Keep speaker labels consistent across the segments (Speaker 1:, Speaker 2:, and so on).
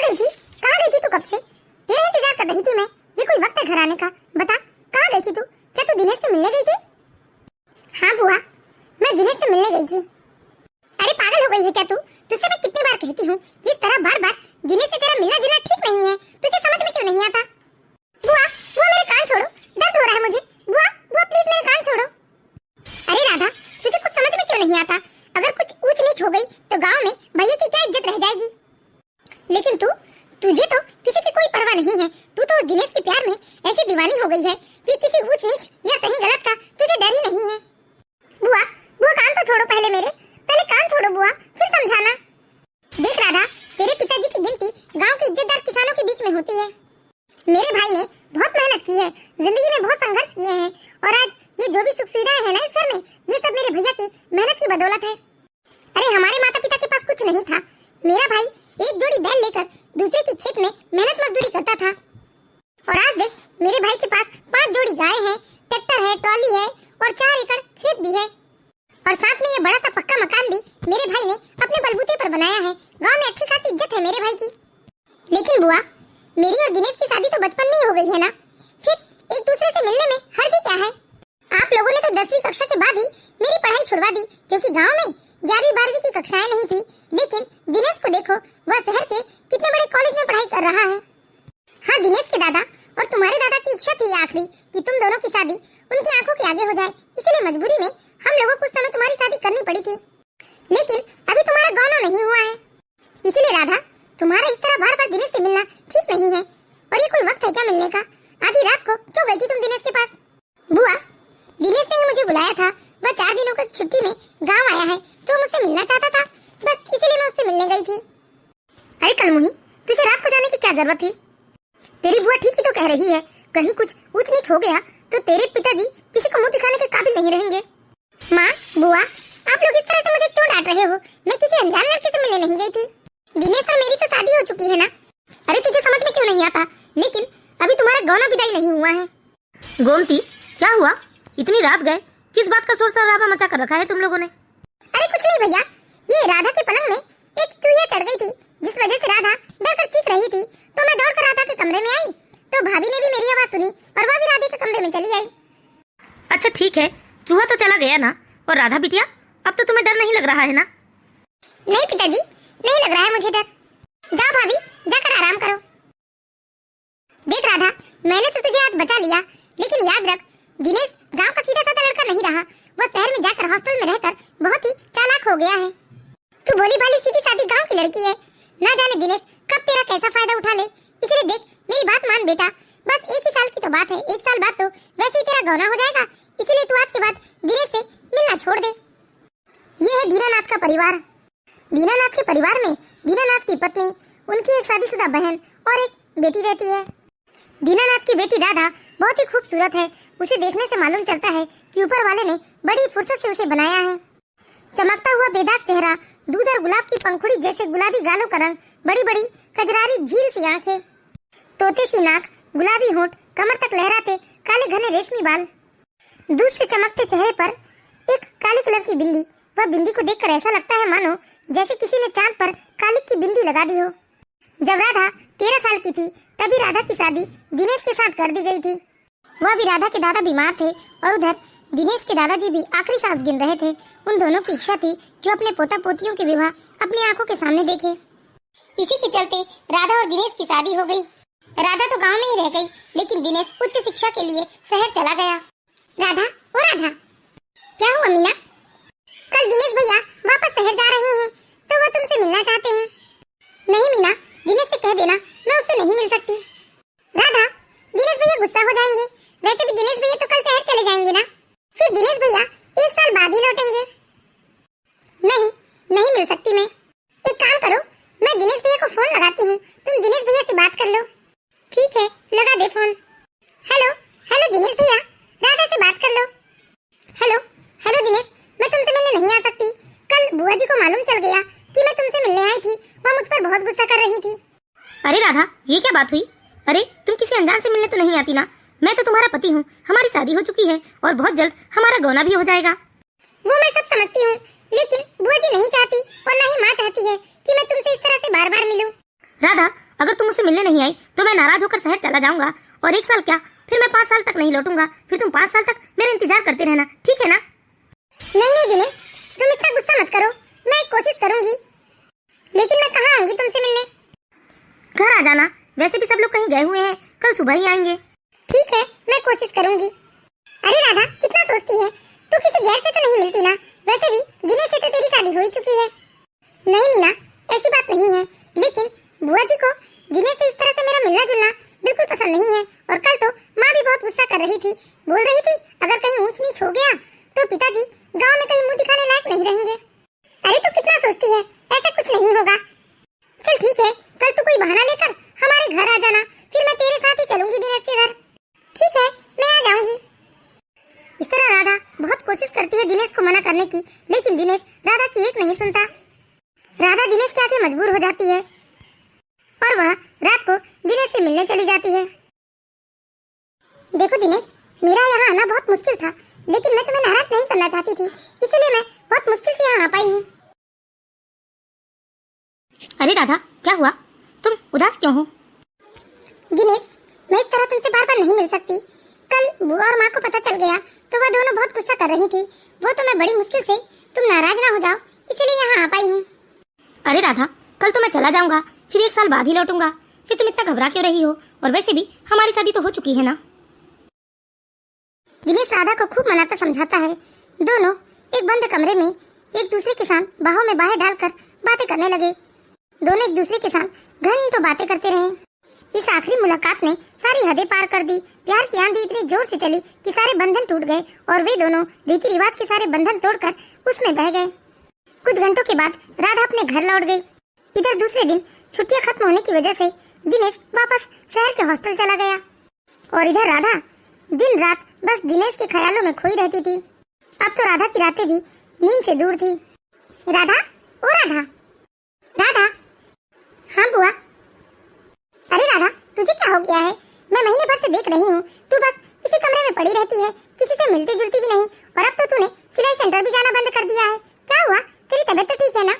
Speaker 1: गई थी? कहाँ गई थी तू कब से? तेरा इंतजार कर रही थी मैं। ये कोई वक्त है घर आने का? बता, कहाँ गई थी तू? क्या तू दिनेश से मिलने गई थी? हाँ बुआ, मैं दिनेश से मिलने गई थी। अरे पागल हो गई है क्या तू? तुझसे मैं कितनी बार कहती हूँ कि इस तरह बार बार दिनेश से तेरा मिलना जुलना ठीक नहीं है। तुझे समझ में क्यों नहीं आता? बुआ, बुआ मेरे कान छोड़ो, दर्द हो रहा है मुझे। बुआ, बुआ प्लीज मेरे कान छोड़ो। अरे राधा, तुझे कुछ समझ में क्यों नहीं आता? अगर कुछ ऊंच नीच हो गई तो गांव में भैया की क्या इज्जत रह जाएगी? लेकिन तुझे तो किसी की कोई परवाह नहीं है। तू तो दिनेश के प्यार में ऐसी दीवानी हो गई है कि किसी ऊंच नीच या सही गलत का तुझे डर ही नहीं है। बुआ, बुआ कान तो छोड़ो पहले मेरे, पहले कान छोड़ो बुआ, फिर समझाना। देख राधा, तेरे पिताजी की गिनती गांव के इज्जतदार किसानों के बीच में होती है। मेरे भाई ने बहुत मेहनत की है, जिंदगी में बहुत संघर्ष किए हैं और आज ये जो भी सुख सुविधाएं हैं ना इस घर में, ये सब मेरे भैया की मेहनत की बदौलत है। अरे हमारे माता पिता के पास कुछ नहीं था। मेरा भाई एक जोड़ी बैल लेकर दूसरे के खेत में मेहनत मजदूरी करता था और आज देख मेरे भाई के पास 5 जोड़ी गाय हैं, ट्रैक्टर है, ट्रॉली है और 4 एकड़ खेत भी है और साथ में ये बड़ा सा पक्का मकान भी मेरे भाई ने अपने बलबूते पर बनाया है। गांव में अच्छी खासी इज्जत है मेरे भाई की। लेकिन बुआ, मेरी और दिनेश की शादी तो बचपन में ही हो गई है ना, फिर एक दूसरे से मिलने में हर्ज क्या है? आप लोगों ने तो 10वीं कक्षा के बाद ही मेरी पढ़ाई छुड़वा दी क्योंकि गांव में 11वीं 12वीं की कक्षाएं नहीं थी। लेकिन दिनेश को देखो, वह शहर के कितने बड़े कॉलेज में पढ़ाई कर रहा है। हाँ, दिनेश के दादा और तुम्हारे दादा की इच्छा थी आखिरी कि तुम दोनों की शादी उनकी आंखों के आगे हो जाए, इसलिए मजबूरी में हम लोगों को उस समय तुम्हारी शादी करनी पड़ी थी। लेकिन अभी तुम्हारा गौना नहीं हुआ है, इसीलिए राधा तुम्हारा इस तरह बार बार दिनेश से मिलना ठीक नहीं है। और ये कोई वक्त है क्या मिलने का? आधी रात को क्यों गई थी तुम दिनेश के पास? बुआ, दिनेश ने मुझे बुलाया था, वह 4 दिनों की छुट्टी में गांव आया है तो मुझसे मिलना चाहता था, बस इसीलिए मैं उससे मिलने गई थी। अरे कलमुही, तुझे रात को जाने की क्या जरूरत थी? तेरी बुआ ठीक ही तो कह रही है, कहीं कुछ ऊंच नीच हो गया तो तेरे पिताजी किसी को मुंह दिखाने के काबिल नहीं रहेंगे। माँ, बुआ, आप लोग इस तरह से मुझे क्यों डांट रहे हो? मैं किसी अनजान लड़के से मिलने नहीं गई थी। दिनेश और मेरी तो शादी हो चुकी है ना। अरे तुझे समझ में क्यों नहीं आता? लेकिन अभी तुम्हारा गौना विदाई नहीं हुआ है।
Speaker 2: गोमती, क्या हुआ? इतनी रात गए, किस बात का शोर शराबा मचा कर रखा है तुम लोगों ने?
Speaker 1: अरे कुछ नहीं भैया, ये राधा के पलंग में एक चूहिया चढ़ गई थी, जिस वजह से राधा डर कर चीख रही थी। तो मैं दौड़कर राधा के कमरे में आई तो भाभी ने भी मेरी आवाज सुनी और वह भी राधा के कमरे में चली आई।
Speaker 2: अच्छा ठीक है, चूहा तो चला गया ना। और राधा बिटिया, अब तो तुम्हें डर नहीं लग रहा है ना?
Speaker 1: नहीं पिताजी, नहीं लग रहा है मुझे डर। जाओ भाभी, जाकर आराम करो। देख राधा, मैंने तो तुझे आज बचा लिया, लेकिन याद रख दिनेश गांव का सीधा साधा लड़का नहीं रहा। वह शहर में जाकर हॉस्टल में रहकर बहुत ही चालाक हो गया है। तू भोली भाली सीधी सादी गांव की लड़की है, ना जाने दिनेश कब तेरा कैसा फायदा उठा ले। इसलिए देख, मेरी बात मान बेटा, बस 1 ही साल की तो बात है, 1 साल बाद तो वैसे ही तेरा गौना हो जाएगा। इसलिए तू आज के बाद दिनेश से मिलना छोड़ दे। ये है दीनानाथ का परिवार। दीनानाथ के परिवार में दीनानाथ की पत्नी, उनकी एक शादीशुदा बहन और एक बेटी रहती है। दीनानाथ की बेटी राधा बहुत ही खूबसूरत है। उसे देखने से मालूम चलता है कि ऊपर वाले ने बड़ी फुर्सत से उसे बनाया है। चमकता हुआ बेदाग चेहरा, दूध और गुलाब की पंखुड़ी जैसे गुलाबी गालों का रंग, बड़ी बड़ी कजरारी झील सी आंखें, तोते सी नाक, गुलाबी होंठ, कमर तक लहराते काले घने रेशमी बाल, दूध से चमकते चेहरे पर एक काली कलर की बिंदी। वह बिंदी को देखकर ऐसा लगता है मानो जैसे किसी ने चांद पर काली की बिंदी लगा दी हो। जब राधा 13 साल की थी तभी राधा की शादी दिनेश के साथ कर दी गई थी। वह भी राधा के दादा बीमार थे और उधर दिनेश के दादाजी भी आखिरी सांस गिन रहे थे। उन दोनों की इच्छा थी कि अपने पोता पोतियों के विवाह अपनी आंखों के सामने देखे। इसी के चलते राधा और दिनेश की शादी हो गई। राधा तो गांव में ही रह गई, लेकिन दिनेश उच्च शिक्षा के लिए शहर चला गया। राधा, ओ राधा, क्या हुआ मीना? कल दिनेश भैया वापस शहर जा रहे हैं तो वो तुमसे मिलना चाहते हैं। नहीं मीना, दिनेश से कह देना मैं उससे नहीं मिल सकती। राधा, दिनेश भैया गुस्सा हो जाएंगे। वैसे भी दिनेश भैया तो कल शहर चले जाएंगे ना, फिर दिनेश भैया 1 साल बाद ही लौटेंगे। नहीं, नहीं मिल सकती मैं। एक काम करो, मैं दिनेश भैया को फोन लगाती हूँ, तुम दिनेश भैया से बात कर लो। ठीक है, लगा दे फोन। हेलो, हेलो दिनेश भैया, राधा से बात कर लो। हेलो, हेलो दिनेश, मैं तुमसे मिलने नहीं आ सकती। कल बुआ जी को मालूम चल गया कि मैं तुमसे मिलने आई थी, वह मुझ पर बहुत गुस्सा कर रही थी।
Speaker 2: अरे राधा, ये क्या बात हुई? अरे तुम किसी अनजान से मिलने तो नहीं आती ना? मैं तो तुम्हारा पति हूँ, हमारी शादी हो चुकी है और बहुत जल्द हमारा गौना भी हो जाएगा।
Speaker 1: वो मैं सब समझती हूँ, लेकिन बुआ जी नहीं चाहती और ना ही माँ चाहती है कि मैं तुमसे इस तरह से बार बार मिलूं।
Speaker 2: राधा, अगर तुम मुझसे मिलने नहीं आई तो मैं नाराज होकर शहर चला जाऊंगा, और 1 साल क्या, फिर मैं 5 साल तक नहीं लौटूंगा। फिर तुम 5 साल तक मेरा इंतजार करते रहना, ठीक है ना?
Speaker 1: नहीं नहीं दिनेश, तुम इतना गुस्सा मत करो, मैं एक कोशिश करूंगी, लेकिन मैं कहाँ आऊंगी तुमसे मिलने?
Speaker 2: घर आ जाना, वैसे भी सब लोग कहीं गए हुए हैं, कल सुबह ही आएंगे।
Speaker 1: ठीक है, मैं कोशिश करूंगी। अरे राधा, कितना सोचती है तू, किसी गैर से तो नहीं मिलती ना? वैसे भी दिनेश से तो तेरी शादी हो ही चुकी है। नहीं मीना, ऐसी बात नहीं है, लेकिन बुआ जी को दिनेश से इस तरह से मेरा मिलना जुलना बिल्कुल पसंद नहीं है। और कल तो माँ भी बहुत गुस्सा कर रही थी, बोल रही थी अगर कहीं ऊंच नीच हो गया तो पिताजी गांव में कहीं मुंह दिखाने लायक नहीं रहेंगे। अरे तू कितना सोचती है, ऐसा कुछ नहीं होगा। चल ठीक है, कल तू कोई बहाना लेकर हमारे घर आ जाना, फिर मैं तेरे साथ ही चलूंगी दिनेश के घर। ठीक है, मैं आ जाऊंगी। इस तरह राधा बहुत कोशिश करती है दिनेश को मना करने की, लेकिन दिनेश राधा की एक नहीं सुनता। राधा दिनेश के आगे मजबूर हो जाती है और वह रात को दिनेश से मिलने चली जाती है। देखो दिनेश, मेरा यहाँ आना बहुत मुश्किल था, लेकिन मैं तुम्हें नाराज नहीं करना चाहती थी, इसलिए मैं बहुत मुश्किल से यहाँ आ पाई हूँ।
Speaker 2: अरे राधा, क्या हुआ? तुम उदास क्यों हो?
Speaker 1: दिनेश, मैं इस तरह तुमसे बार बार नहीं मिल सकती। कल बुआ और माँ को पता चल गया तो वह दोनों बहुत गुस्सा कर रही थी, वो तो मैं बड़ी मुश्किल से तुम नाराज ना हो जाओ इसलिए यहाँ आ पाई हूँ।
Speaker 2: अरे राधा, कल तो मैं चला जाऊंगा, फिर 1 साल बाद ही लौटूंगा, फिर तुम इतना घबरा क्यों रही हो? और वैसे भी हमारी शादी तो हो चुकी है ना?
Speaker 1: दिनेश राधा को खूब मनाता समझाता है। दोनों एक बंद कमरे में एक दूसरे के साथ बाहों में बाहें डालकर बातें करने लगे। दोनों एक दूसरे के साथ घंटों बातें करते रहे। इस आखिरी मुलाकात ने सारी हदें पार कर दी। प्यार की आंधी इतनी जोर से चली कि सारे बंधन टूट गए और वे दोनों रीति रिवाज के सारे बंधन तोड़कर उसमें बह गए। कुछ घंटों के बाद राधा अपने घर लौट गई। इधर दूसरे दिन छुट्टियां खत्म होने की वजह से दिनेश वापस शहर के हॉस्टल चला गया और इधर राधा दिन रात बस दिनेश के ख्यालों में खोई रहती थी। अब तो राधा की रातें भी नींद से दूर थी। राधा, ओ राधा, राधा। हाँ बुआ। अरे राधा, तुझे क्या हो गया है? मैं महीने भर से देख रही हूँ, तू बस इसी कमरे में पड़ी रहती है, किसी से मिलती जुलती भी नहीं, और अब तो तूने सिलाई सेंटर भी जाना बंद कर दिया है। क्या हुआ? तेरी तबीयत तो ठीक है ना?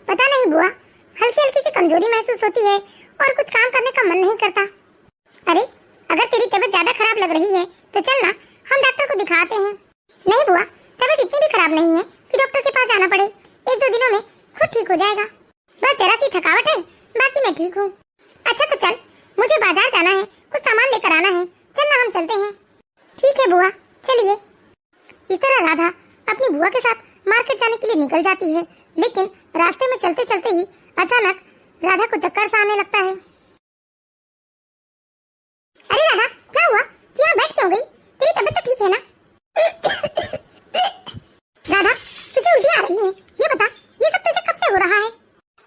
Speaker 1: पता नहीं बुआ, हल्की हल्की सी कमजोरी महसूस होती है और कुछ काम करने का मन नहीं करता। अरे अगर तेरी तबीयत ज्यादा खराब लग रही है तो चल ना, हम डॉक्टर को दिखाते हैं। नहीं बुआ, तबीयत इतनी भी खराब नहीं है कि डॉक्टर के पास जाना पड़े, 1-2 दिनों में खुद ठीक हो जाएगा। बस जरा सी थकावट है, बाकी मैं ठीक हूँ। अच्छा तो चल, मुझे बाजार जाना है, कुछ सामान लेकर आना है, चल ना हम चलते हैं। ठीक है बुआ, चलिए। इस तरह राधा अपनी बुआ के साथ मार्केट जाने के लिए निकल जाती है, लेकिन रास्ते में चलते चलते ही अचानक राधा को चक्कर सा आने लगता है। अरे राधा, क्या हुआ? तू यहाँ बैठ क्यों गई? तेरी तबीयत तो ठीक है ना? राधा, तुझे उल्टी आ रही है, ये बता, ये सब तुझे कब से हो रहा है?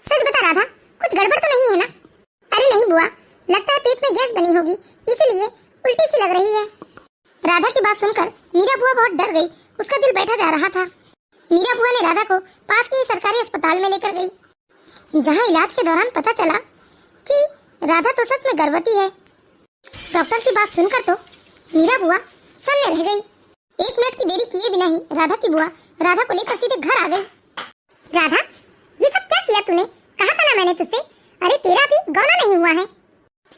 Speaker 1: सच बता राधा, कुछ गड़बड़ तो नहीं है ना? अरे नहीं बुआ, लगता है पेट में गैस बनी होगी, इसीलिए उल्टी सी लग रही है। राधा की बात सुनकर मीरा बुआ बहुत डर गई, उसका दिल बैठा जा रहा था। मीरा बुआ ने राधा को पास के सरकारी अस्पताल में लेकर गई, जहाँ इलाज के दौरान पता चला कि राधा तो सच में गर्भवती है। डॉक्टर की बात सुनकर तो मीरा बुआ सन्ने रह गई। 1 मिनट की देरी किए बिना ही राधा की बुआ राधा को लेकर सीधे घर आ गई। राधा, ये सब क्या किया तूने? कहा था ना मैंने तुझसे, अरे तेरा भी गौना नहीं हुआ है।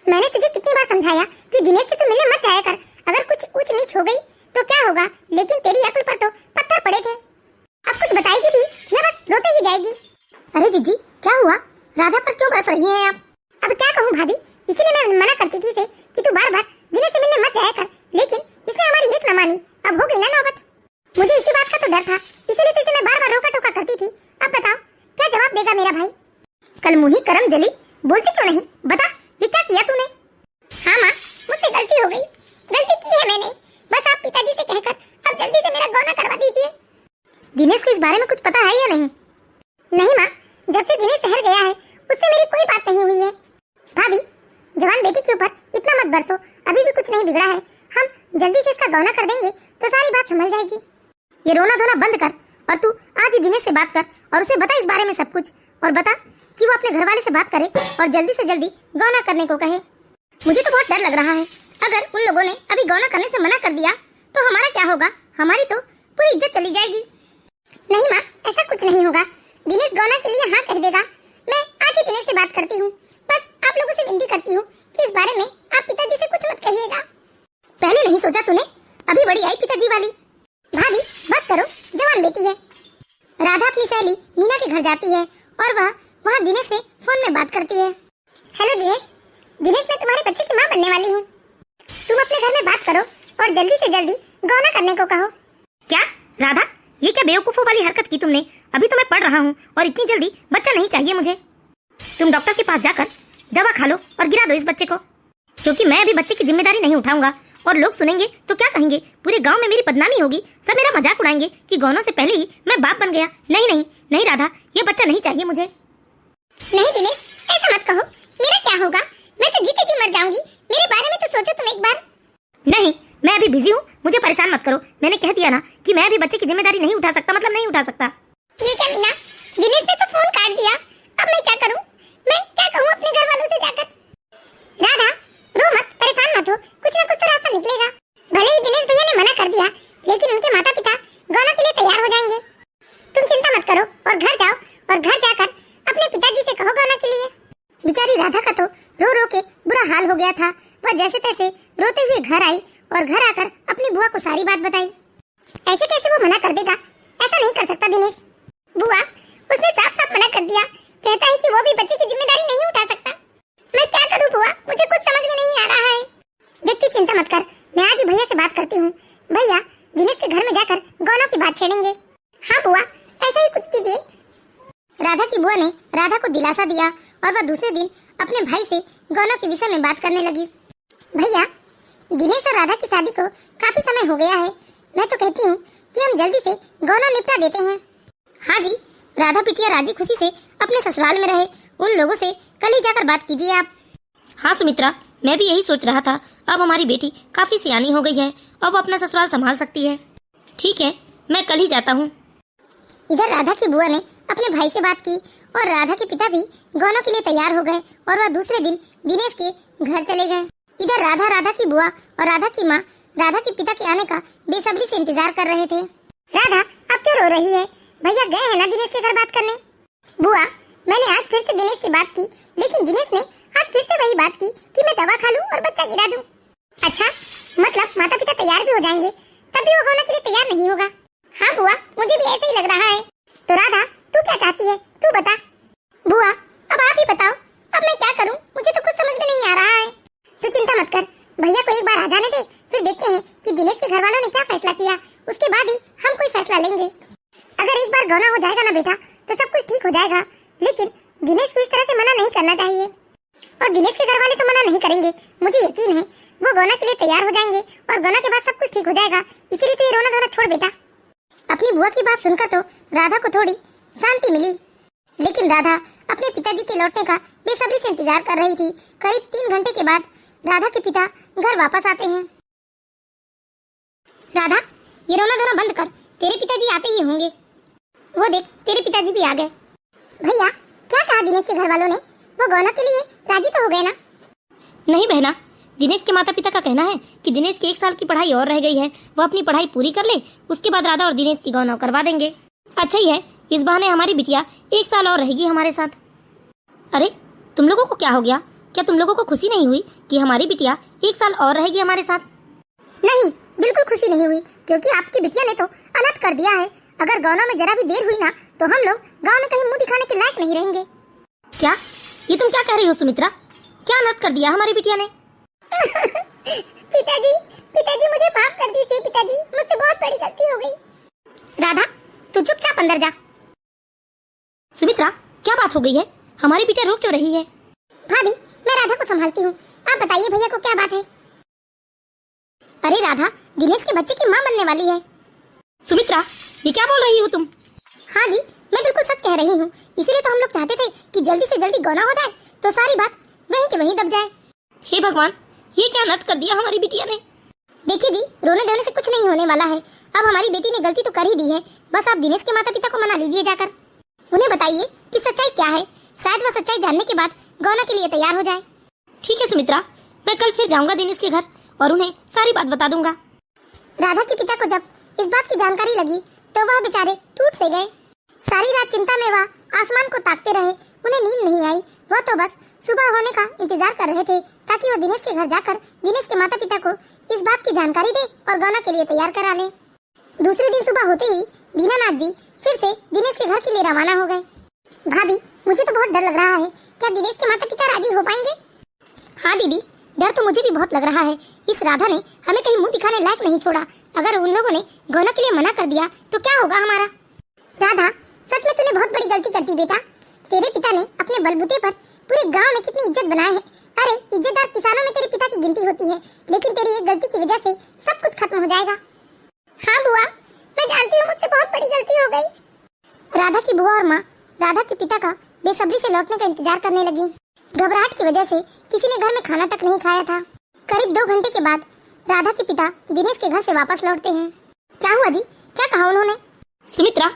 Speaker 1: मैंने तुझे कितनी बार समझाया कि दिनेश से तू मिलने मत जाया कर, अगर कुछ ऊंच नीच हो गई तो क्या होगा, लेकिन तेरी अकल पर तो पत्थर पड़े थे। अब कुछ बताएगी भी या बस रोते ही जाएगी? अरे जीजी, क्या हुआ? राधा पर क्यों बरस रही हैं आप? अब क्या कहूँ भाभी, इसीलिए मैं मना करती थी इसे कि तू बार बार दिनेश से मिलने मत जाया कर, लेकिन इसने हमारी एक न मानी। अब हो गई ना नौबत। मुझे इसी बात का तो डर था, इसीलिए तो इसे मैं बार बार रोका टोका करती थी। अब बताओ क्या जवाब देगा मेरा भाई? कल मुही करम जली, बोलती क्यों नहीं? बता, ये क्या किया तूने? हाँ माँ, मुझसे गलती हो गई, गलती की है मैंने। बस आप पिताजी से कहकर अब जल्दी से मेरा गौना करवा दीजिए। दिनेश को इस बारे में कुछ पता है या नहीं? नहीं माँ, जब से दिनेश शहर गया है उससे मेरी कोई बात नहीं हुई है। भाभी, जवान बेटी के ऊपर इतना मत बरसो, अभी भी कुछ नहीं बिगड़ा है। हम जल्दी से इसका गौना कर देंगे तो सारी बात संभल जाएगी। ये रोना धोना बंद कर और तू आज ही दिनेश से बात कर और उसे बता इस बारे में सब कुछ, और बता कि वो अपने घर वाले से बात करे और जल्दी से जल्दी गौना करने को कहे। मुझे तो बहुत डर लग रहा है, अगर उन लोगों ने अभी गौना करने से मना कर दिया तो हमारा क्या होगा? हमारी तो पूरी इज्जत चली जाएगी। नहीं माँ, ऐसा कुछ नहीं होगा, दिनेश गौना के लिए हाँ कह देगा। मैं आज ही दिनेश से बात करती हूँ, बस आप लोग घर जाती है और वह वहाँ दिनेश से फोन में बात करती है। हेलो दिनेश, दिनेश मैं तुम्हारे बच्चे की माँ बनने वाली हूँ। तुम अपने घर में बात करो और जल्दी से जल्दी गौना करने को कहो।
Speaker 2: क्या राधा, ये क्या बेवकूफों वाली हरकत की तुमने? अभी तो मैं पढ़ रहा हूँ और इतनी जल्दी बच्चा नहीं चाहिए मुझे। तुम डॉक्टर के पास जाकर दवा खा लो और गिरा दो इस बच्चे को, क्योंकि मैं अभी बच्चे की जिम्मेदारी नहीं उठाऊंगा और लोग सुनेंगे तो क्या कहेंगे? पूरे गांव में मेरी बदनामी होगी, सब मेरा मजाक उड़ाएंगे कि गौनों से पहले ही मैं बाप बन गया। नहीं नहीं नहीं राधा, ये बच्चा नहीं चाहिए मुझे।
Speaker 1: नहीं दिनेश, ऐसा मत कहो। मेरा क्या होगा? मैं तो जीते जी मर जाऊंगी। मेरे बारे में तो सोचो तुम एक बार।
Speaker 2: नहीं, मैं अभी बिजी हूँ, मुझे परेशान मत करो। मैंने कह दिया ना कि मैं अभी बच्चे की जिम्मेदारी नहीं उठा सकता, मतलब नहीं उठा सकता।
Speaker 1: ये क्या मीना, दिनेश ने तो फोन काट दिया। अब मैं क्या करूं? मैं क्या कहूं अपने घर वालों से जाकर? राधा रो मत, परेशान मत हो, कुछ ना कुछ तो रास्ता निकलेगा। भले ही दिनेश भैया ने मना कर दिया, लेकिन उनके माता पिता गौना के लिए तैयार हो जाएंगे। तुम चिंता मत करो और घर जाओ और घर जाकर अपने पिताजी से कहो गौना के लिए। बेचारी राधा का तो रो रो के बुरा हाल हो गया था। वह जैसे तैसे रोते हुए घर आई और घर आकर अपनी बुआ को सारी बात बताई। ऐसे कैसे वो मना कर देगा? ऐसा नहीं कर सकता दिनेश। बुआ, उसने साफ साफ मना कर दिया, कहता है कि वो भी बच्चे की जिम्मेदारी नहीं उठा सकता। मैं क्या करूं बुआ, मुझे कुछ समझ में नहीं आ रहा है। देखती, चिंता मत कर, मैं आज ही भैया से बात करती हूँ। भैया दिनेश के घर में जाकर गौनों की बात छेड़ेंगे। हाँ बुआ, ऐसा ही कुछ कीजिए। राधा की बुआ ने राधा को दिलासा दिया और वह दूसरे दिन अपने भाई से गौनों के विषय में बात करने लगी। भैया, दिनेश और राधा की शादी को काफी समय हो गया है। मैं तो कहती हूँ कि हम जल्दी से गौना निपटा देते हैं। हाँ जी, राधा बिटिया राजी खुशी से अपने ससुराल में रहे। उन लोगों से कल ही जाकर बात कीजिए आप।
Speaker 2: हाँ सुमित्रा, मैं भी यही सोच रहा था। अब हमारी बेटी काफी सियानी हो गई है और वो अपना ससुराल संभाल सकती है। ठीक है, मैं कल ही जाता हूँ।
Speaker 1: इधर राधा की बुआ ने अपने भाई से बात की और राधा के पिता भी गौनों के लिए तैयार हो गए और वह दूसरे दिन दिनेश के घर चले गए। इधर राधा, राधा की बुआ और राधा की माँ राधा के पिता के आने का बेसब्री से इंतजार कर रहे थे। राधा, अब क्यों रो रही है? भैया गए हैं ना दिनेश के घर बात करने। बुआ, मैंने आज फिर से दिनेश से बात की, लेकिन दिनेश ने आज फिर से वही बात की कि मैं दवा खा लूं और बच्चा गिरा दूं। अच्छा, मतलब माता पिता तैयार भी हो जाएंगे, तब भी वो गौना के लिए तैयार नहीं होगा। हाँ बुआ, मुझे भी ऐसा ही लग रहा है। तो राधा, तू क्या चाहती है, तू बता। बुआ, अब आप ही बताओ, अब मैं क्या करूं? मुझे तो कुछ समझ में नहीं आ रहा है। तू चिंता मत कर, भैया को एक बार आ जाने दे, फिर देखते हैं कि दिनेश के घर वालों ने क्या फैसला किया। उसके बाद ही हम कोई फैसला लेंगे। अगर एक बार गौना हो जाएगा ना बेटा, तो सब कुछ ठीक हो जाएगा। लेकिन दिनेश को इस तरह से मना नहीं करना चाहिए और दिनेश के घर वाले तो मना नहीं करेंगे। मुझे यकीन है वो गौना के लिए तैयार हो जाएंगे और गौना के बाद सब कुछ ठीक हो जाएगा। इसीलिए तो ये रोना धोना छोड़ बेटा। अपनी बुआ की बात सुनकर तो राधा को थोड़ी शांति मिली, लेकिन राधा अपने पिताजी के लौटने का बेसब्री से इंतजार कर रही थी। करीब 3 घंटे के बाद राधा के पिता घर वापस आते हैं। राधा, ये रोना धोना बंद कर, तेरे पिताजी आते ही होंगे। वो देख, तेरे पिताजी भी आ गए। भैया, क्या कहा दिनेश के घर वालों ने? वो गौना के लिए राजी तो हो गए ना?
Speaker 2: नहीं बहना, दिनेश के माता पिता का कहना है कि दिनेश की 1 साल की पढ़ाई और रह गई है, वो अपनी पढ़ाई पूरी कर ले, उसके बाद राधा और दिनेश की गौना करवा देंगे। अच्छा ही है, इस बहाने हमारी बिटिया 1 साल और रहेगी हमारे साथ। अरे तुम लोगों को क्या हो गया? क्या तुम लोगों को खुशी नहीं हुई कि हमारी बिटिया 1 साल और रहेगी हमारे साथ?
Speaker 1: नहीं, बिल्कुल खुशी नहीं हुई, क्योंकि आपकी बिटिया ने तो अनाथ कर दिया है। अगर गौना में जरा भी देर हुई ना, तो हम लोग गाँव में कहीं मुँह दिखाने के लायक नहीं रहेंगे।
Speaker 2: क्या? ये तुम क्या कह रही हो सुमित्रा? क्या अनाथ कर दिया हमारी बिटिया ने?
Speaker 1: पिताजी, पिताजी मुझे माफ कर दीजिए पिताजी, मुझसे बहुत बड़ी गलती हो गई। राधा, तू चुपचाप अंदर जा।
Speaker 2: सुमित्रा, क्या बात हो गई है? हमारी बिटिया रो क्यों रही है?
Speaker 1: भाभी, मैं राधा को संभालती हूँ, आप बताइए भैया को क्या बात है? अरे राधा, दिनेश के बच्चे की माँ बनने वाली है।
Speaker 2: सुमित्रा, ये क्या बोल रही हो तुम?
Speaker 1: हाँ जी, मैं बिल्कुल सच कह रही हूँ। इसीलिए तो हम लोग चाहते थे कि जल्दी से जल्दी गौना हो जाए, तो सारी बात वहीं के वहीं दब जाए।
Speaker 2: हे भगवान, ये क्या अनाथ कर दिया हमारी बिटिया ने?
Speaker 1: देखिए जी, रोने धोने से कुछ नहीं होने वाला है। अब हमारी बेटी ने गलती तो कर ही दी है, बस आप दिनेश के माता पिता को मना लीजिए जाकर। उन्हें बताइए कि सच्चाई क्या है, शायद वह सच्चाई जानने के बाद गौना के लिए तैयार हो जाए।
Speaker 2: ठीक है सुमित्रा, मैं कल फिर जाऊंगा दिनेश के घर और उन्हें सारी बात बता दूंगा।
Speaker 1: राधा के पिता को जब इस बात की जानकारी लगी तो वह बेचारे टूट से गए। सारी रात चिंता में वह आसमान को ताकते रहे, उन्हें नींद नहीं आई। वह तो बस सुबह होने का इंतजार कर रहे थे ताकि वह दिनेश के घर जाकर दिनेश के माता पिता को इस बात की जानकारी दे और गौना के लिए तैयार करा ले। दूसरे दिन सुबह होते ही दीनानाथ जी फिर से दिनेश के घर के लिए रवाना हो गए। भाभी, मुझे तो बहुत डर लग रहा है। क्या दिनेश के माता पिता राजी हो पाएंगे? हाँ दीदी, डर तो मुझे भी बहुत लग रहा है। इस राधा ने हमें कहीं मुंह दिखाने लायक नहीं छोड़ा। अगर उन लोगों ने गौना के लिए मना कर दिया तो क्या होगा हमारा? राधा, सच में तूने बहुत बड़ी गलती कर दी बेटा। तेरे पिता ने अपने बलबूते पर पूरे गांव में कितनी इज्जत बनाई है। अरे, इज्जतदार किसानों में तेरे पिता की गिनती होती है, लेकिन तेरी एक गलती की वजह से सब कुछ खत्म हो जाएगा। हाँ बुआ, मैं जानती हूँ मुझसे बहुत बड़ी गलती हो गई। राधा की बुआ और माँ राधा के पिता का बेसब्री से लौटने का इंतजार करने लगी। घबराहट की वजह से किसी ने घर में खाना तक नहीं खाया था। करीब 2 घंटे के बाद राधा के पिता दिनेश के घर से वापस लौटते हैं। क्या हुआ जी? क्या कहा उन्होंने?
Speaker 2: सुमित्रा,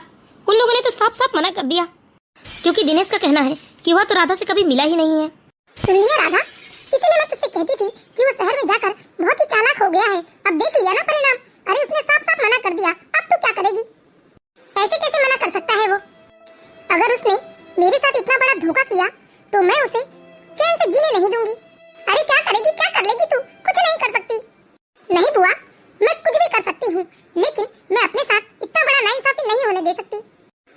Speaker 2: उन लोगों ने तो साफ साफ मना कर दिया, क्योंकि दिनेश का कहना है कि वह तो राधा से कभी मिला ही नहीं है।
Speaker 1: सुन लिया राधा, इसीलिए मैं तुझसे कहती थी कि वो शहर में जाकर बहुत ही चालाक हो गया है। अब देख लिया ना परिणाम। अरे, उसने साफ साफ मना कर दिया, अब तू क्या करेगी? ऐसे कैसे मना कर सकता है वो? अगर उसने मेरे साथ इतना बड़ा धोखा किया तो मैं उसे चैन से जीने नहीं दूंगी। अरे क्या करेगी, क्या कर लेगी तू? कुछ नहीं कर सकती। नहीं बुआ, मैं कुछ भी कर सकती हूँ, लेकिन मैं अपने साथ इतना बड़ा नाइंसाफी नहीं होने दे सकती।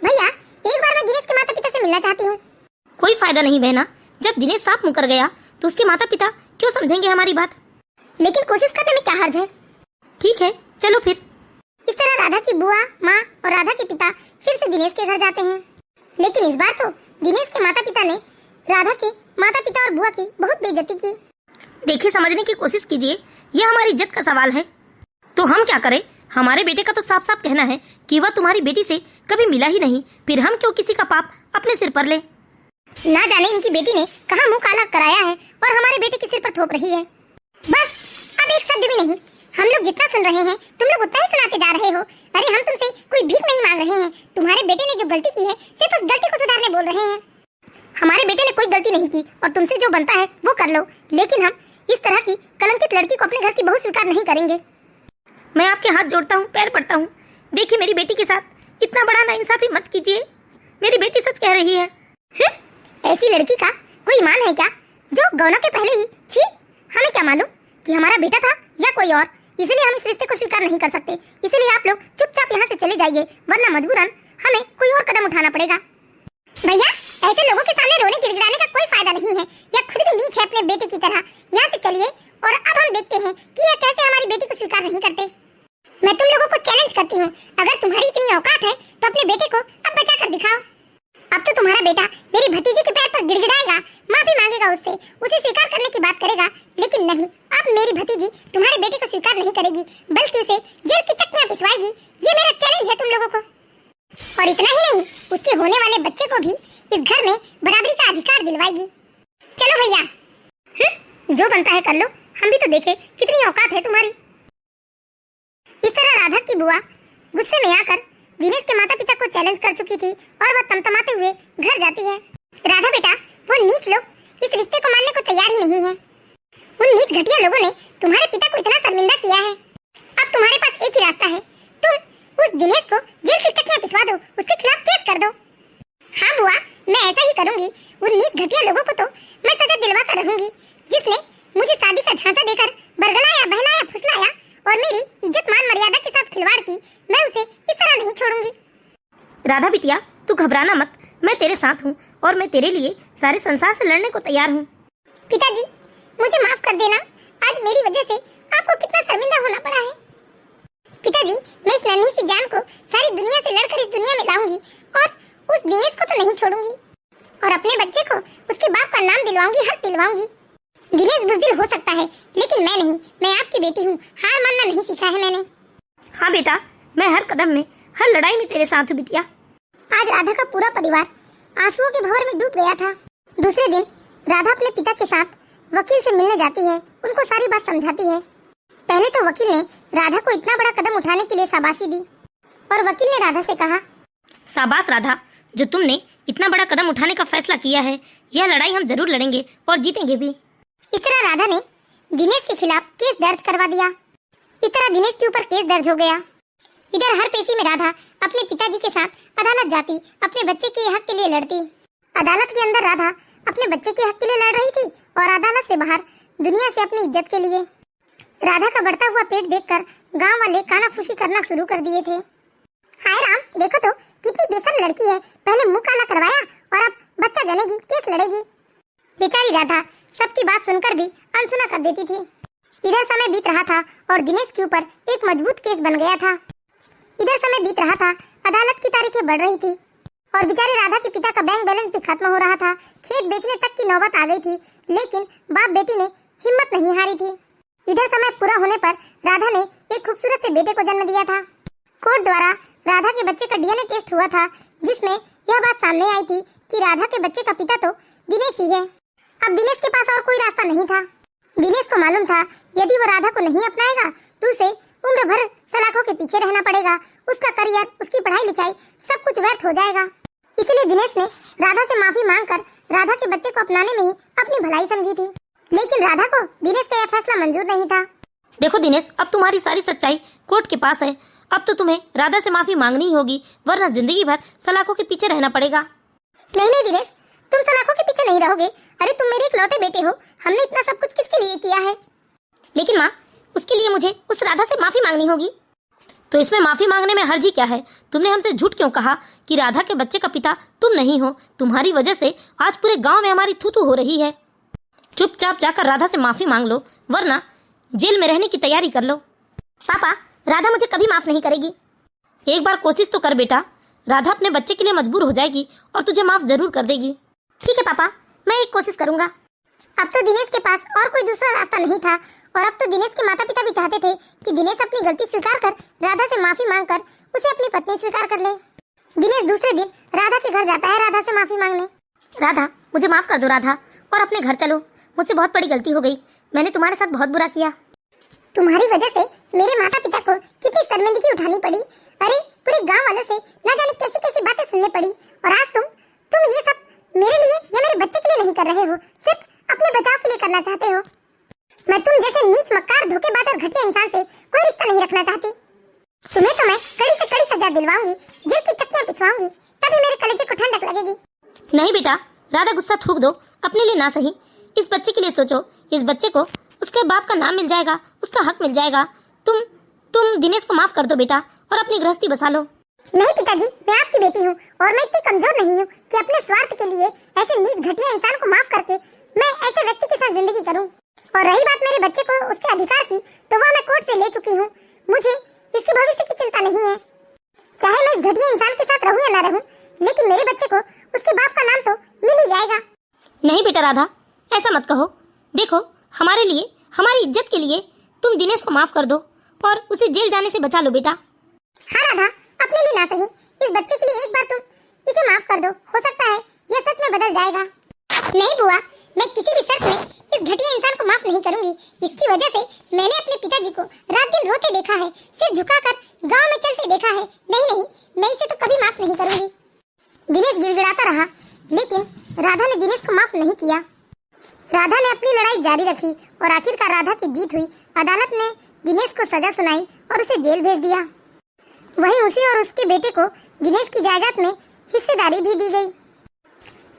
Speaker 1: भैया, एक बार मैं दिनेश के माता पिता से मिलना चाहती हूँ।
Speaker 2: कोई फायदा नहीं बहना, जब दिनेश साफ मुकर गया तो उसके माता पिता क्यों समझेंगे हमारी बात?
Speaker 1: लेकिन कोशिश करने में क्या हर्ज है?
Speaker 2: ठीक है, चलो फिर।
Speaker 1: इस तरह राधा की बुआ, माँ और राधा के पिता फिर से दिनेश के घर जाते हैं। लेकिन इस बार तो दिनेश के माता पिता ने राधा के माता पिता और बुआ की बहुत बेइज्जती की।
Speaker 2: देखिए, समझने की कोशिश कीजिए, यह हमारी इज्जत का सवाल है। तो हम क्या करें? हमारे बेटे का तो साफ साफ कहना है कि वह तुम्हारी बेटी से कभी मिला ही नहीं, फिर हम क्यों किसी का पाप अपने सिर पर ले?
Speaker 1: ना जाने इनकी बेटी ने कहाँ मुंह काला कराया है और हमारे बेटे के सिर पर थोप रही है। बस, अब एक शब्द भी नहीं। हम लोग जितना सुन रहे हैं तुम लोग उतना ही सुनाते जा रहे हो। अरे, हम तुमसे कोई भीख नहीं मांग रहे हैं। तुम्हारे बेटे ने जो गलती की है सिर्फ उस गलती को सुधारने बोल रहे हैं। हमारे बेटे ने कोई गलती नहीं की और तुमसे जो बनता है वो कर लो, लेकिन हम इस तरह की कलंकित लड़की को अपने घर की बहू स्वीकार नहीं करेंगे।
Speaker 2: मैं आपके हाथ जोड़ता हूँ, पैर पड़ता हूँ। देखिए, मेरी बेटी के साथ इतना बड़ा नाइंसाफी मत कीजिए। मेरी बेटी सच कह रही है।
Speaker 1: ऐसी लड़की का कोई ईमान है क्या, जो गौना के पहले ही? छी, हमें क्या मालूम कि हमारा बेटा था या कोई और, इसलिए हम इस रिश्ते को स्वीकार नहीं कर सकते। इसलिए आप लोग चुपचाप यहाँ से चले जाइए, वरना मजबूरन हमें कोई और कदम उठाना पड़ेगा। भैया, ऐसे लोगों के सामने रोने गिड़गिड़ाने का कोई फायदा नहीं है। यह खुद भी नीच है अपने बेटे की तरह। यहाँ से चलिए और अब हम देखते हैं कि यह कैसे हमारी बेटी को स्वीकार नहीं करते। मैं तुम लोगों को चैलेंज करती हूँ, अगर तुम्हारी इतनी औकात है तो अपने बेटे को अब बचा कर दिखाओ। अब तो तुम्हारा बेटा मेरी भतीजी के पैर पर गिड़गिड़ाएगा, माफी मांगेगा उससे, उसे स्वीकार करने की बात करेगा। लेकिन नहीं, अब मेरी भतीजी तुम्हारे बेटे को स्वीकार नहीं करेगी, बल्कि उसे जेल की चक्कियां पिसवाएगी। ये मेरा चैलेंज है तुम लोगों को। और इतना ही नहीं, उसके होने वाले बच्चे को भी इस घर में बराबरी का अधिकार दिलवाएगी। चलो भैया, जो बनता है कर लो, हम भी तो देखे कितनी औकात है तुम्हारी। इस तरह राधा की बुआ गुस्से में आकर दिनेश के माता पिता को चैलेंज कर चुकी थी और वह तमतमाते हुए घर जाती है। राधा बेटा, वो नीच लोग इस रिश्ते को मानने को तैयार ही नहीं है। उन नीच घटिया लोगों ने तुम्हारे पिता को इतना शर्मिंदा किया है। अब तुम्हारे पास एक ही रास्ता है, तुम उस दिनेश को जेल की चक्कियां पिसवा दो, उसके खिलाफ केस कर दो। हाँ बुआ, मैं ऐसा ही करूंगी। उन नीच घटिया लोगों को तो मैं सजा दिलवा कर रहूंगी, जिसने मुझे शादी का झांसा देकर बरगलाया, बहलाया, फुसलाया और मेरी इज्जत मान मर्यादा के साथ खिलवाड़ की, मैं उसे इस तरह नहीं छोड़ूंगी।
Speaker 2: राधा बिटिया, तू घबराना मत, मैं तेरे साथ हूँ और मैं तेरे लिए सारे संसार से लड़ने को तैयार हूँ।
Speaker 1: पिताजी, मुझे माफ कर देना, आज मेरी वजह से आपको कितना शर्मिंदा होना पड़ा है। पिताजी, मैं इस नन्ही सी जान को सारी दुनिया से लड़कर इस दुनिया में लाऊंगी और उस दिनेश को तो नहीं छोड़ूंगी और अपने बच्चे को उसके बाप का नाम दिलवाऊंगी, हक दिलवाऊंगी। दिनेश बुज़दिल हो सकता है, लेकिन मैं नहीं। मैं आपकी बेटी हूँ, हार मानना नहीं सीखा है मैंने।
Speaker 2: हाँ बेटा, मैं हर कदम में, हर लड़ाई में तेरे साथ हूँ बिटिया।
Speaker 1: आज राधा का पूरा परिवार आंसुओं के भंवर में डूब गया था। दूसरे दिन राधा अपने पिता के साथ वकील से मिलने जाती है, उनको सारी बात समझाती है। पहले तो वकील ने राधा को इतना बड़ा कदम उठाने के लिए शाबाशी दी और वकील ने राधा से कहा,
Speaker 2: शाबाश राधा, जो तुमने इतना बड़ा कदम उठाने का फैसला किया है। यह लड़ाई हम जरूर लड़ेंगे और जीतेंगे भी।
Speaker 1: इस तरह राधा ने दिनेश के खिलाफ केस दर्ज करवा दिया। इस तरह दिनेश के ऊपर केस दर्ज हो गया। इधर हर पेशी में राधा अपने पिताजी के साथ अदालत जाती, अपने बच्चे के हक के लिए लड़ती। अदालत के अंदर राधा अपने बच्चे के हक के लिए लड़ रही थी और अदालत से बाहर दुनिया से अपनी इज्जत के लिए। राधा का बढ़ता हुआ पेट देखकर गांव वाले कानाफूसी करना शुरू कर दिए थे। हाय राम, देखो तो कितनी बेशर्म लड़की है। पहले मुंह काला करवाया और अब बच्चा जनेगी, केस लड़ेगी। बेचारी राधा सबकी बात सुनकर भी अनसुना कर देती थी। इधर समय बीत रहा था और दिनेश के ऊपर एक मजबूत केस बन गया था। इधर समय बीत रहा था, अदालत की तारीखें बढ़ रही थी और बेचारी राधा के पिता का बैंक बैलेंस भी खत्म हो रहा था। खेत बेचने तक की नौबत आ गई थी, लेकिन बाप बेटी ने हिम्मत नहीं हारी थी। इधर समय पूरा होने पर राधा ने एक खूबसूरत से बेटे को जन्म दिया था। कोर्ट द्वारा राधा के बच्चे का डीएनए टेस्ट हुआ था, जिसमें यह बात सामने आई थी कि राधा के बच्चे का पिता तो दिनेश ही है। अब दिनेश के पास और कोई रास्ता नहीं था। दिनेश को मालूम था यदि वो राधा को नहीं अपनाएगा तो उसे उम्र भर सलाखों के पीछे रहना पड़ेगा। उसका करियर, उसकी पढ़ाई लिखाई सब कुछ व्यर्थ हो जाएगा। इसलिए दिनेश ने राधा से माफी मांगकर राधा के बच्चे को अपनाने में ही अपनी भलाई समझी थी, लेकिन राधा को दिनेश का यह फैसला मंजूर नहीं था।
Speaker 2: देखो दिनेश, अब तुम्हारी सारी सच्चाई कोर्ट के पास है। अब तो तुम्हें राधा से माफी मांगनी होगी, वरना जिंदगी भर सलाखों के पीछे रहना पड़ेगा।
Speaker 1: नहीं नहीं दिनेश, तुम सलाखों के पीछे नहीं रहोगे। अरे तुम मेरे इकलौते बेटे हो। हमने इतना सब कुछ किसके लिए किया है?
Speaker 2: लेकिन माँ, उसके लिए मुझे उस राधा से माफी मांगनी होगी। तो इसमें माफी मांगने में हर्जी क्या है? तुमने हमसे झूठ क्यों कहा कि राधा के बच्चे का पिता तुम नहीं हो? तुम्हारी वजह से आज पूरे गांव में हमारी थू-थू हो रही है। चुपचाप जाकर राधा से माफी मांग लो, वरना जेल में रहने की तैयारी कर लो।
Speaker 1: पापा, राधा मुझे कभी माफ नहीं करेगी।
Speaker 2: एक बार कोशिश तो कर बेटा। राधा अपने बच्चे के लिए मजबूर हो जाएगी और तुझे माफ जरूर कर देगी।
Speaker 1: ठीक है पापा, मैं एक कोशिश करूंगा। अब तो दिनेश के पास और कोई दूसरा रास्ता नहीं था और अब तो दिनेश के माता पिता भी चाहते थे कि दिनेश अपनी गलती स्वीकार कर राधा से माफी मांगकर उसे अपनी पत्नी स्वीकार कर ले। दिनेश दूसरे दिन राधा के घर जाता है राधा से माफी मांगने।
Speaker 2: राधा, मुझे माफ कर दो राधा, और अपने घर चलो। मुझसे बहुत बड़ी गलती हो गई। मैंने तुम्हारे साथ बहुत बुरा किया।
Speaker 1: तुम्हारी वजह से मेरे माता पिता को कितनी शर्मिंदगी उठानी पड़ी। अरे पूरे गांव वालों से न जाने कैसी कैसी बातें सुननी पड़ी और आज तुम ये सब मेरे लिए या मेरे बच्चे के लिए नहीं कर रहे हो, सिर्फ अपने बचाव के लिए करना चाहते हो। मैं तुम जैसे नीच, मक्कार, धोखेबाज और घटिया इंसान से कोई रिश्ता नहीं रखना चाहती। तुम्हें तो मैं कड़ी से कड़ी सजा दिलवाऊंगी, जेल की चक्कियां पिसवाऊंगी, तभी मेरे कलेजे को ठंडक लगेगी।
Speaker 2: नहीं बेटा, राधा गुस्सा थूक दो। अपने लिए ना सही, इस बच्चे के लिए सोचो। इस बच्चे को उसके बाप का नाम मिल जाएगा, उसका हक मिल जाएगा। तुम दिनेश को माफ कर दो बेटा और अपनी गृहस्थी बसा लो।
Speaker 1: नहीं पिताजी, मैं आपकी बेटी हूँ और मैं इतनी कमजोर नहीं हूँ कि अपने स्वार्थ के लिए ऐसे नीच घटिया इंसान को माफ करके मैं ऐसे व्यक्ति के साथ जिंदगी करूँ। और रही बात मेरे बच्चे को उसके अधिकार की, तो वह मैं कोर्ट से ले चुकी हूँ। मुझे इसके भविष्य की चिंता नहीं है। चाहे मैं इस घटिया इंसान के साथ रहूँ या न रहूँ, लेकिन मेरे बच्चे को उसके बाप का नाम तो मिल ही जाएगा।
Speaker 2: नहीं बेटा राधा, ऐसा मत कहो। देखो, हमारे लिए, हमारी इज्जत के लिए तुम दिनेश को माफ कर दो और उसे जेल जाने से बचा लो बेटा।
Speaker 1: हाँ राधा, अपने लिए ना सही, इस बच्चे के लिए एक बार तुम इसे माफ कर दो। हो सकता है यह सच में बदल जाएगा। नहीं बुआ, मैं किसी भी शर्त में इस घटिया इंसान को माफ नहीं करूंगी। इसकी वजह से मैंने अपने पिताजी को रात दिन रोते देखा है, सिर झुकाकर गांव में चलते देखा है। नहीं, मैं इसे तो कभी माफ नहीं करूंगी। दिनेश गिड़गिड़ाता रहा, लेकिन राधा ने दिनेश को माफ नहीं किया। राधा ने अपनी लड़ाई जारी रखी और आखिरकार राधा की जीत हुई। अदालत ने दिनेश को सजा सुनाई और उसे जेल भेज दिया। वहीं उसे और उसके बेटे को दिनेश की जायदाद में हिस्सेदारी भी दी गई।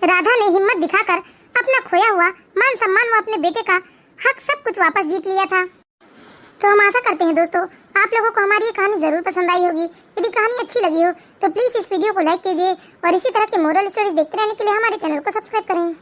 Speaker 1: राधा ने हिम्मत दिखाकर अपना खोया हुआ मान सम्मान व अपने बेटे का हक सब कुछ वापस जीत लिया था। तो हम आशा करते हैं दोस्तों, आप लोगों को हमारी ये कहानी जरूर पसंद आई होगी। यदि कहानी अच्छी लगी हो तो प्लीज इस वीडियो को लाइक कीजिए और इसी तरह के मोरल स्टोरीज देखते रहने के लिए हमारे चैनल को सब्सक्राइब करें।